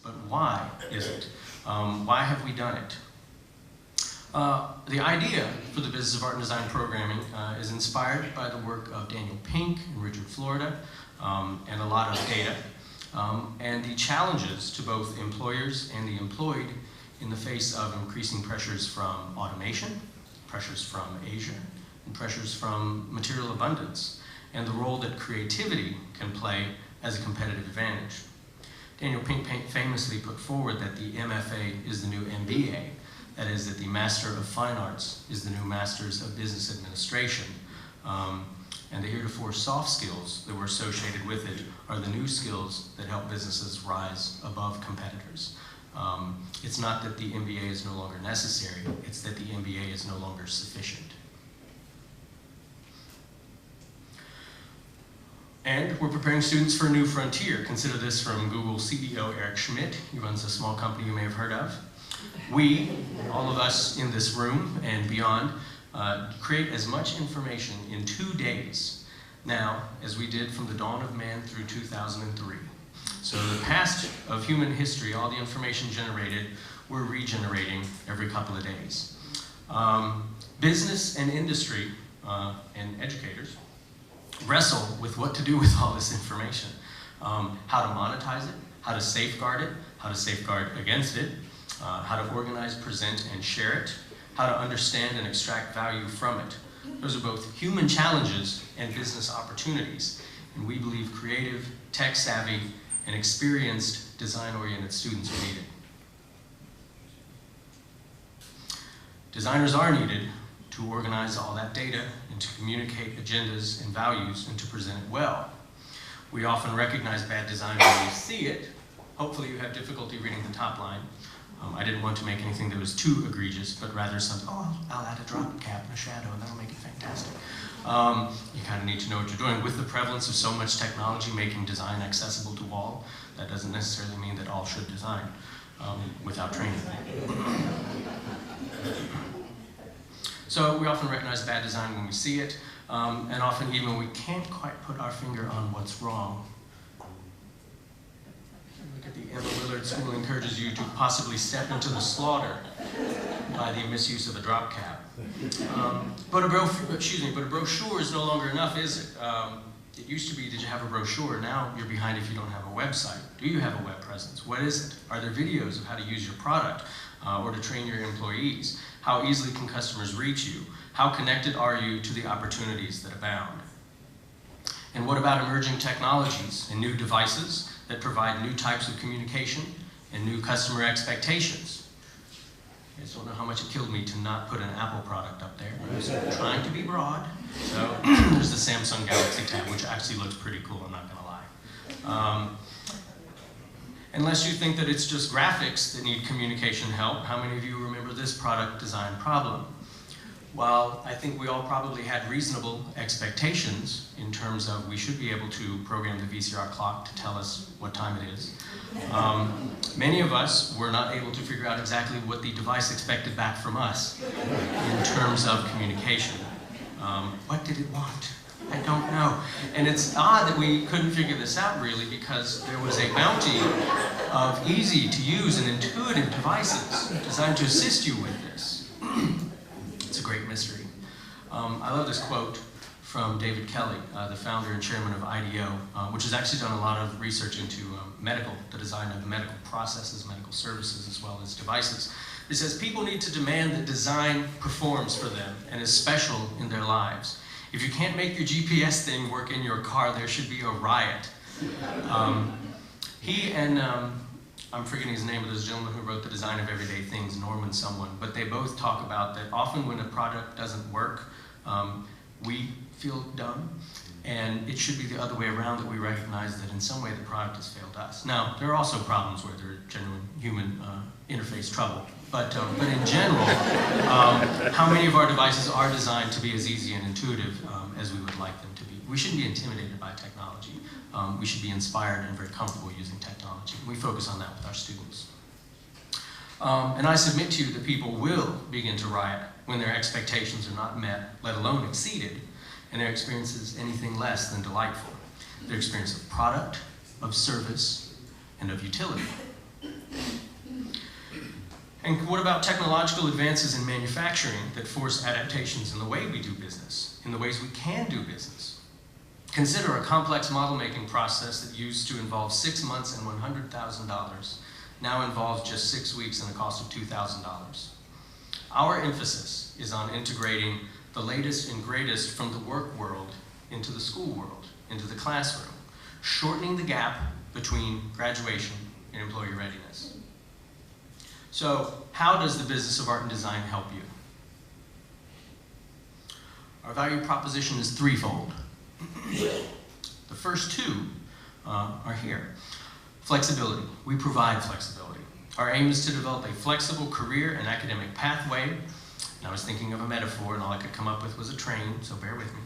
But why is it? Why have we done it? The idea for the Business of Art and Design programming is inspired by the work of Daniel Pink and Richard Florida, and a lot of data, and the challenges to both employers and the employed in the face of increasing pressures from automation, pressures from Asia, and pressures from material abundance, and the role that creativity can play as a competitive advantage. Daniel Pink famously put forward that the MFA is the new MBA, that is, that the Master of Fine Arts is the new Masters of Business Administration, and the heretofore soft skills that were associated with it are the new skills that help businesses rise above competitors. It's not that the MBA is no longer necessary, it's that the MBA is no longer sufficient. And we're preparing students for a new frontier. Consider this from Google CEO Eric Schmidt. He runs a small company you may have heard of. We, all of us in this room and beyond, create as much information in 2 days now as we did from the dawn of man through 2003. So the past of human history, all the information generated, we're regenerating every couple of days. Business and industry and educators wrestle with what to do with all this information. How to monetize it, how to safeguard against it, how to organize, present, and share it, how to understand and extract value from it. Those are both human challenges and business opportunities, and we believe creative, tech-savvy, and experienced design-oriented students are needed. Designers are needed to organize all that data and to communicate agendas and values and to present it well. We often recognize bad design when we see it. Hopefully you have difficulty reading the top line. I didn't want to make anything that was too egregious, but rather something, I'll add a drop cap and a shadow and that'll make it fantastic. You kind of need to know what you're doing. With the prevalence of so much technology making design accessible to all, that doesn't necessarily mean that all should design without training. So we often recognize bad design when we see it, and often even we can't quite put our finger on what's wrong. Look at the Emma Willard School encourages you to possibly step into the slaughter by the misuse of a drop cap. But a brochure is no longer enough, is it? It used to be, did you have a brochure? Now you're behind if you don't have a website. Do you have a web presence? What is it? Are there videos of how to use your product or to train your employees? How easily can customers reach you? How connected are you to the opportunities that abound? And what about emerging technologies and new devices that provide new types of communication and new customer expectations? I just don't know how much it killed me to not put an Apple product up there. I was trying to be broad. So there's the Samsung Galaxy Tab, which actually looks pretty cool, I'm not gonna lie. Unless you think that it's just graphics that need communication help, how many of you remember this product design problem? Well, I think we all probably had reasonable expectations in terms of we should be able to program the VCR clock to tell us what time it is. Many of us were not able to figure out exactly what the device expected back from us in terms of communication. What did it want? I don't know. And it's odd that we couldn't figure this out really because there was a bounty of easy to use and intuitive devices designed to assist you with this. It's a great mystery. I love this quote from David Kelly, the founder and chairman of IDEO, which has actually done a lot of research into the design of medical processes, medical services, as well as devices. It says, people need to demand that design performs for them and is special in their lives. If you can't make your GPS thing work in your car, there should be a riot. He and, I'm forgetting his name, but there's a gentleman who wrote The Design of Everyday Things, Norman someone, but they both talk about that often when a product doesn't work, we feel dumb, and it should be the other way around, that we recognize that in some way the product has failed us. Now, there are also problems where there are genuine human interface trouble, but in general, how many of our devices are designed to be as easy and intuitive as we would like them to be? We shouldn't be intimidated by technology. We should be inspired and very comfortable using technology. We focus on that with our students. And I submit to you that people will begin to riot when their expectations are not met, let alone exceeded, and their experience is anything less than delightful. Their experience of product, of service, and of utility. And what about technological advances in manufacturing that force adaptations in the way we do business, in the ways we can do business? Consider a complex model-making process that used to involve 6 months and $100,000 now involves just 6 weeks and a cost of $2,000. Our emphasis is on integrating the latest and greatest from the work world into the school world, into the classroom, shortening the gap between graduation and employee readiness. So, how does the business of art and design help you? Our value proposition is threefold. The first two are here. Flexibility. We provide flexibility. Our aim is to develop a flexible career and academic pathway. And I was thinking of a metaphor, and all I could come up with was a train, so bear with me.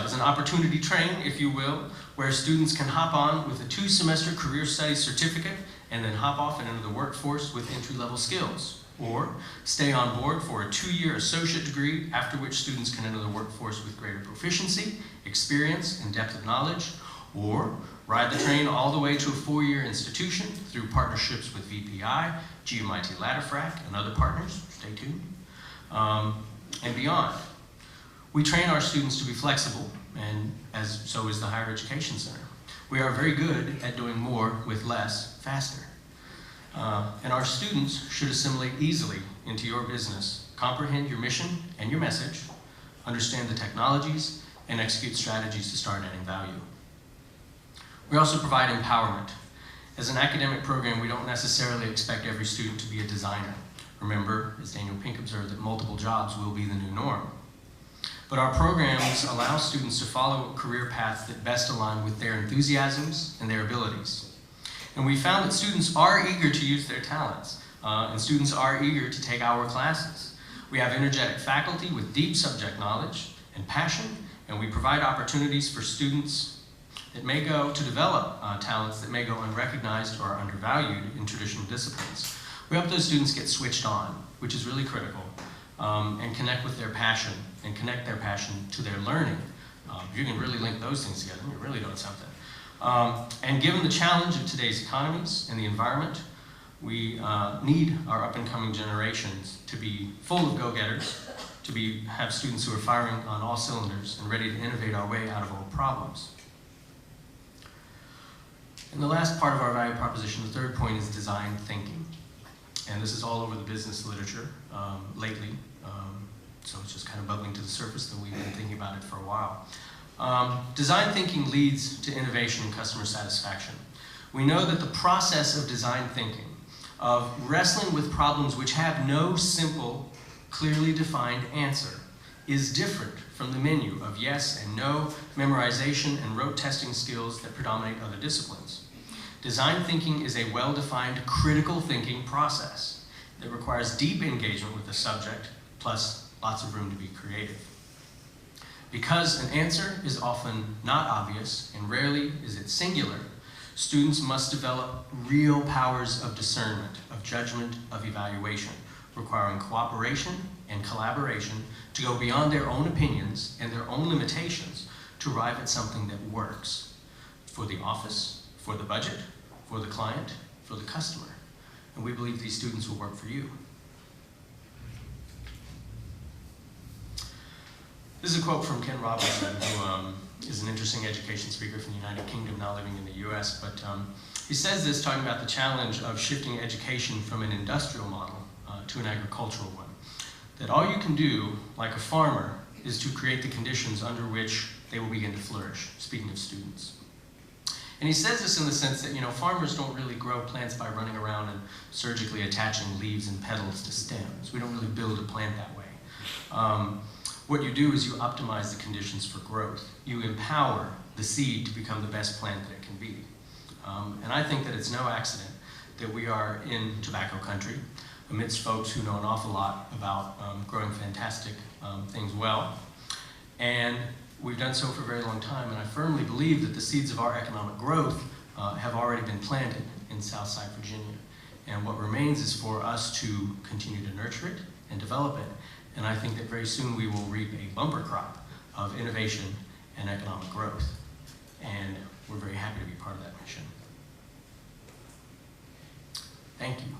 It's an opportunity train, if you will, where students can hop on with a 2-semester career studies certificate and then hop off and into the workforce with entry-level skills. Or stay on board for a 2-year associate degree, after which students can enter the workforce with greater proficiency, experience, and depth of knowledge. Or ride the train all the way to a 4-year institution through partnerships with VPI, GMIT Ladderfrac, and other partners, stay tuned, and beyond. We train our students to be flexible, and so is the Higher Education Center. We are very good at doing more with less, faster. And our students should assimilate easily into your business, comprehend your mission and your message, understand the technologies, and execute strategies to start adding value. We also provide empowerment. As an academic program, we don't necessarily expect every student to be a designer. Remember, as Daniel Pink observed, that multiple jobs will be the new norm. But our programs allow students to follow career paths that best align with their enthusiasms and their abilities. And we found that students are eager to use their talents, and students are eager to take our classes. We have energetic faculty with deep subject knowledge and passion, and we provide opportunities for students that may go to develop talents that may go unrecognized or undervalued in traditional disciplines. We help those students get switched on, which is really critical, and connect with their passion, and connect their passion to their learning. If you can really link those things together, you're really doing something. And given the challenge of today's economies and the environment, we need our up-and-coming generations to be full of go-getters, to have students who are firing on all cylinders and ready to innovate our way out of old problems. And the last part of our value proposition, the third point, is design thinking. And this is all over the business literature lately, so it's just kind of bubbling to the surface, though we've been thinking about it for a while. Design thinking leads to innovation and customer satisfaction. We know that the process of design thinking, of wrestling with problems which have no simple, clearly defined answer, is different from the menu of yes and no, memorization, and rote testing skills that predominate other disciplines. Design thinking is a well-defined critical thinking process that requires deep engagement with the subject, plus lots of room to be creative. Because an answer is often not obvious, and rarely is it singular, students must develop real powers of discernment, of judgment, of evaluation, requiring cooperation and collaboration to go beyond their own opinions and their own limitations to arrive at something that works for the office, for the budget, for the client, for the customer. And we believe these students will work for you. This is a quote from Ken Robinson, who is an interesting education speaker from the United Kingdom, now living in the US. But he says this, talking about the challenge of shifting education from an industrial model to an agricultural one. That all you can do, like a farmer, is to create the conditions under which they will begin to flourish, speaking of students. And he says this in the sense that, farmers don't really grow plants by running around and surgically attaching leaves and petals to stems. We don't really build a plant that way. What you do is you optimize the conditions for growth. You empower the seed to become the best plant that it can be. And I think that it's no accident that we are in tobacco country, amidst folks who know an awful lot about growing fantastic things well. And we've done so for a very long time, and I firmly believe that the seeds of our economic growth have already been planted in Southside Virginia. And what remains is for us to continue to nurture it and develop it. And I think that very soon we will reap a bumper crop of innovation and economic growth. And we're very happy to be part of that mission. Thank you.